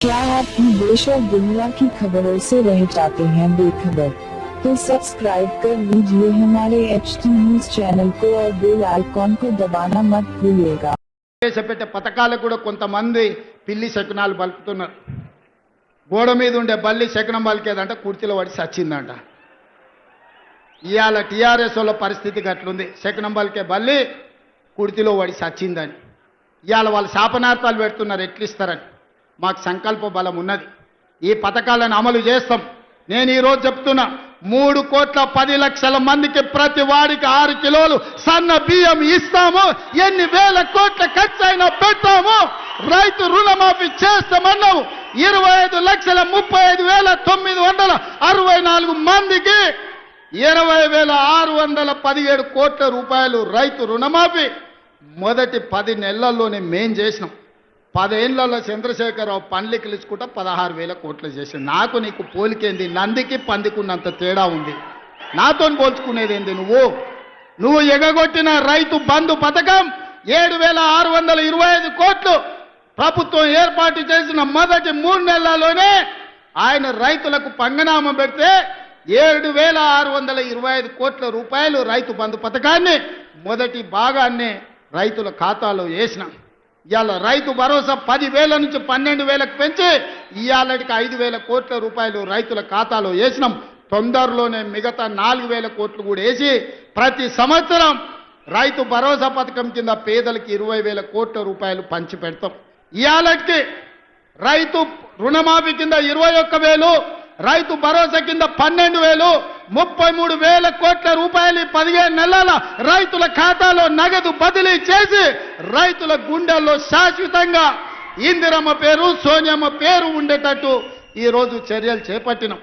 क्या आप भी देश और दुनिया की खबरों से रह जाते हैं बेखबर? तो सब्सक्राइब कर लीजिए हमारे HT न्यूज चैनल को और बेल आइकॉन को दबाना मत भूलिएगा। ప్రవేశపెట్టే పథకాలకు కూడా కొంతమంది పిల్లి శకునాలు బలుపుతున్నారు. గోడ మీద ఉండే బల్లి శకునం బలికేదంట, కుర్చీలో పడి సచ్చిందంట. ఇవాళ టీఆర్ఎస్ వాళ్ళ పరిస్థితి గట్లుంది. శకునం బలికే బల్లి కుర్చీలో పడి సచ్చిందని ఇవాళ వాళ్ళు శాపనార్థాలు పెడుతున్నారు. ఎట్లిస్తారని మాకు సంకల్ప బలం ఉన్నది. ఈ పథకాలను అమలు చేస్తాం. నేను ఈరోజు చెప్తున్నా, 3,10,00,000 మందికి ప్రతి వాడికి 6 కిలోలు సన్న బియ్యం ఇస్తాము. ఎన్ని వేల కోట్ల ఖర్చు అయినా పెట్టాము. రైతు రుణమాఫీ చేస్తామన్నాము. 25,35,964 మందికి 20,617 కోట్ల రూపాయలు రైతు రుణమాఫీ మొదటి 10 నెలల్లోనే మేం చేసినాం. 10 ఏళ్లలో చంద్రశేఖరరావు పండ్లకి ఇచ్చుకుంటా 16,000 కోట్లు చేసింది. నాకు నీకు పోలికేంది? నందికి పందికున్నంత తేడా ఉంది. నాతో పోల్చుకునేది ఏంది? నువ్వు ఎగగొట్టిన రైతు బంధు పథకం 7,625 కోట్లు ప్రభుత్వం ఏర్పాటు చేసిన మొదటి 3 నెలల్లోనే ఆయన రైతులకు పంగనామం పెడితే 7,625 కోట్ల రూపాయలు రైతు బంధు పథకాన్ని మొదటి భాగాన్ని రైతుల ఖాతాలో వేసినాం. ఇవాళ రైతు భరోసా 10,000 నుంచి 12,000కు పెంచి ఇవాళకి 5,000 కోట్ల రూపాయలు రైతుల ఖాతాలో వేసినాం. తొందరలోనే మిగతా 4,000 కోట్లు కూడా వేసి ప్రతి సంవత్సరం రైతు భరోసా పథకం కింద పేదలకి 20,000 కోట్ల రూపాయలు పంచి పెడతాం. ఇవాళకి రైతు రుణమాఫీ కింద 21,000, రైతు భరోసా కింద 12,000, 33,000 కోట్ల రూపాయలు 15 నెలల రైతుల ఖాతాలో నగదు బదిలీ చేసి రైతుల గుండెల్లో శాశ్వతంగా ఇందిరమ్మ పేరు, సోనియమ్మ పేరు ఉండేటట్టు ఈరోజు చర్యలు చేపట్టినాం.